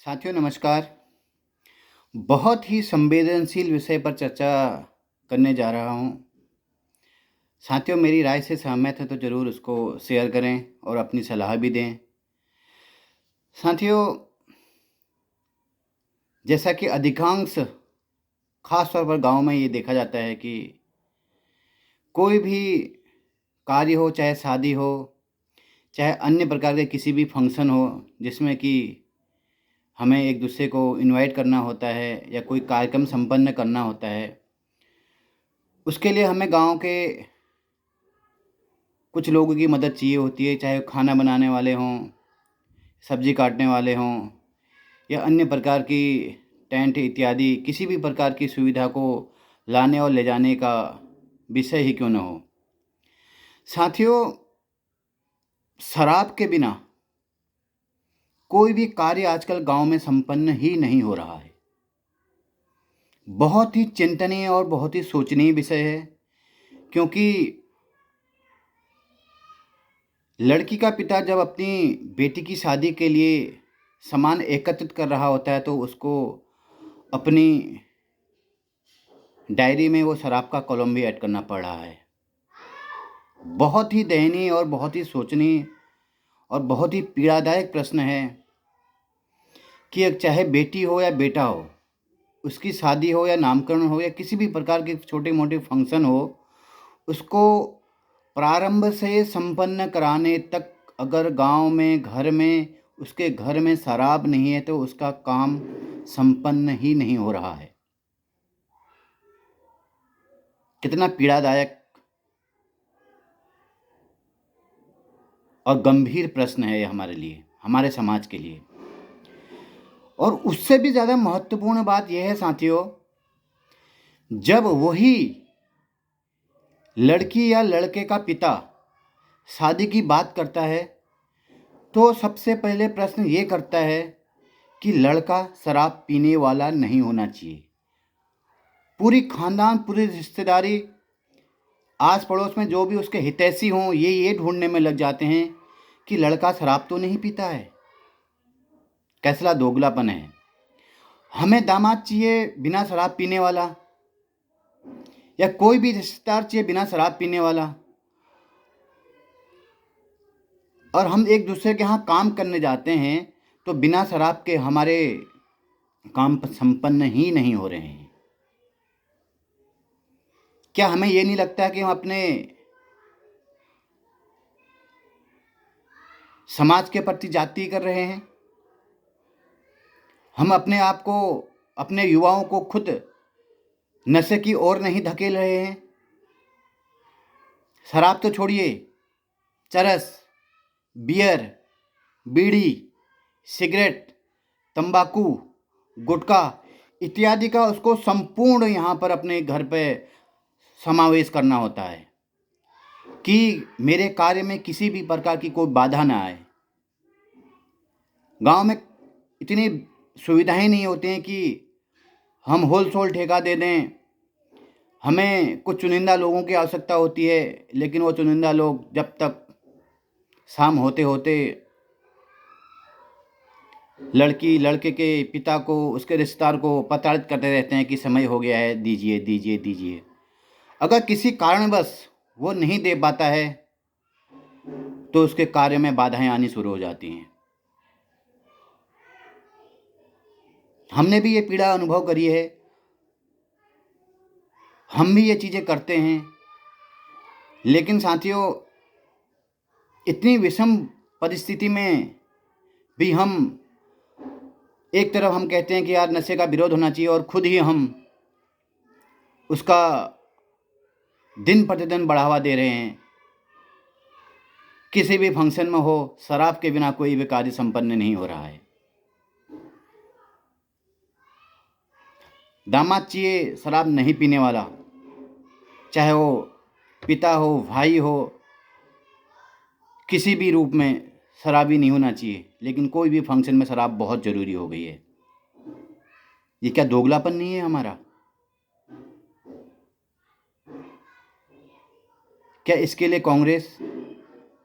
साथियों नमस्कार। बहुत ही संवेदनशील विषय पर चर्चा करने जा रहा हूँ। साथियों मेरी राय से सहमत है तो ज़रूर उसको शेयर करें और अपनी सलाह भी दें। साथियों, जैसा कि अधिकांश खास तौर पर गांव में ये देखा जाता है कि कोई भी कार्य हो, चाहे शादी हो, चाहे अन्य प्रकार के किसी भी फंक्शन हो जिसमें कि हमें एक दूसरे को इनवाइट करना होता है या कोई कार्यक्रम संपन्न करना होता है, उसके लिए हमें गांव के कुछ लोगों की मदद चाहिए होती है। चाहे खाना बनाने वाले हों, सब्जी काटने वाले हों या अन्य प्रकार की टेंट इत्यादि किसी भी प्रकार की सुविधा को लाने और ले जाने का विषय ही क्यों न हो। साथियों, शराब के बिना कोई भी कार्य आजकल गांव में संपन्न ही नहीं हो रहा है। बहुत ही चिंतनीय और बहुत ही सोचनीय विषय है, क्योंकि लड़की का पिता जब अपनी बेटी की शादी के लिए सामान एकत्रित कर रहा होता है तो उसको अपनी डायरी में वो शराब का कॉलम भी ऐड करना पड़ रहा है। बहुत ही दयनीय और बहुत ही सोचनीय और बहुत ही पीड़ादायक प्रश्न है कि चाहे बेटी हो या बेटा हो, उसकी शादी हो या नामकरण हो या किसी भी प्रकार के छोटे मोटे फंक्शन हो, उसको प्रारंभ से संपन्न कराने तक अगर गांव में घर में उसके घर में शराब नहीं है तो उसका काम संपन्न ही नहीं हो रहा है। कितना पीड़ादायक और गंभीर प्रश्न है ये हमारे लिए, हमारे समाज के लिए। और उससे भी ज़्यादा महत्वपूर्ण बात यह है साथियों, जब वही लड़की या लड़के का पिता शादी की बात करता है तो सबसे पहले प्रश्न ये करता है कि लड़का शराब पीने वाला नहीं होना चाहिए। पूरी खानदान, पूरी रिश्तेदारी, आस पड़ोस में जो भी उसके हितैषी हों, ये ढूंढने में लग जाते हैं कि लड़का शराब तो नहीं पीता है। कैसा दोगलापन है। हमें दामाद चाहिए बिना शराब पीने वाला, या कोई भी रिश्तेदार चाहिए बिना शराब पीने वाला, और हम एक दूसरे के यहाँ काम करने जाते हैं तो बिना शराब के हमारे काम संपन्न ही नहीं हो रहे हैं। क्या हमें ये नहीं लगता है कि हम अपने समाज के प्रति जाति कर रहे हैं? हम अपने आप को, अपने युवाओं को खुद नशे की ओर नहीं धकेल रहे हैं? शराब तो छोड़िए, चरस, बियर, बीड़ी, सिगरेट, तंबाकू, गुटखा इत्यादि का उसको संपूर्ण यहाँ पर अपने घर पे समावेश करना होता है कि मेरे कार्य में किसी भी प्रकार की कोई बाधा ना आए। गांव में इतनी सुविधाएं नहीं होती हैं कि हम होलसेल ठेका दे दें। हमें कुछ चुनिंदा लोगों की आवश्यकता होती है, लेकिन वो चुनिंदा लोग जब तक शाम होते होते लड़की लड़के के पिता को, उसके रिश्तेदार को प्रताड़ित करते रहते हैं कि समय हो गया है, दीजिए दीजिए दीजिए। अगर किसी कारणवश वो नहीं दे पाता है तो उसके कार्य में बाधाएं आनी शुरू हो जाती हैं। हमने भी ये पीड़ा अनुभव करी है, हम भी ये चीज़ें करते हैं। लेकिन साथियों, इतनी विषम परिस्थिति में भी हम एक तरफ हम कहते हैं कि यार नशे का विरोध होना चाहिए, और खुद ही हम उसका दिन प्रतिदिन बढ़ावा दे रहे हैं। किसी भी फंक्शन में हो, शराब के बिना कोई भी कार्य संपन्न नहीं हो रहा है। दामाद चाहिए शराब नहीं पीने वाला, चाहे वो पिता हो, भाई हो, किसी भी रूप में शराबी नहीं होना चाहिए। लेकिन कोई भी फंक्शन में शराब बहुत ज़रूरी हो गई है। ये क्या दोगलापन नहीं है हमारा? क्या इसके लिए कांग्रेस,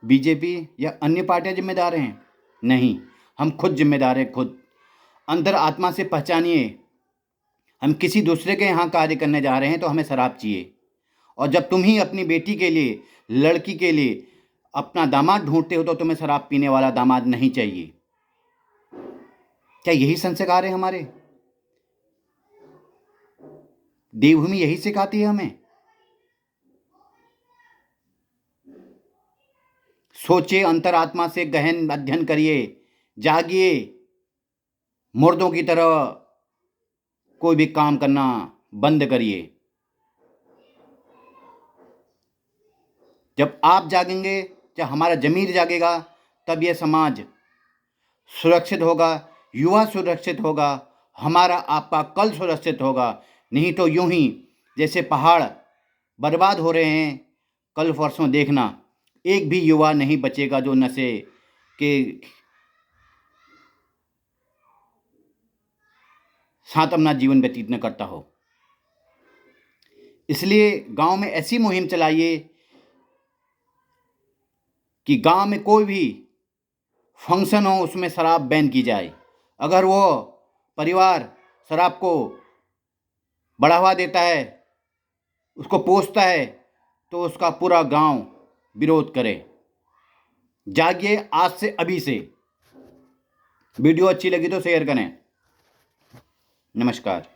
बीजेपी या अन्य पार्टियां जिम्मेदार हैं? नहीं, हम खुद जिम्मेदार हैं, खुद। अंदर आत्मा से पहचानिए, हम किसी दूसरे के यहाँ कार्य करने जा रहे हैं तो हमें शराब चाहिए। और जब तुम ही अपनी बेटी के लिए, लड़की के लिए अपना दामाद ढूंढते हो तो तुम्हें शराब पीने वाला दामाद नहीं चाहिए। क्या यही संस्कार है हमारे? देवभूमि यही सिखाती है हमें। सोचिए, अंतरात्मा से गहन अध्ययन करिए, जागिए, मुर्दों की तरह कोई भी काम करना बंद करिए। जब आप जागेंगे, जब हमारा जमीर जागेगा, तब यह समाज सुरक्षित होगा, युवा सुरक्षित होगा, हमारा आपका कल सुरक्षित होगा। नहीं तो यूं ही जैसे पहाड़ बर्बाद हो रहे हैं, कल परसों देखना एक भी युवा नहीं बचेगा जो नशे के साथ अपना जीवन व्यतीत न करता हो। इसलिए गांव में ऐसी मुहिम चलाइए कि गांव में कोई भी फंक्शन हो उसमें शराब बैन की जाए। अगर वो परिवार शराब को बढ़ावा देता है, उसको पोसता है, तो उसका पूरा गांव विरोध करे। जागिए आज से, अभी से। वीडियो अच्छी लगी तो शेयर करें। नमस्कार।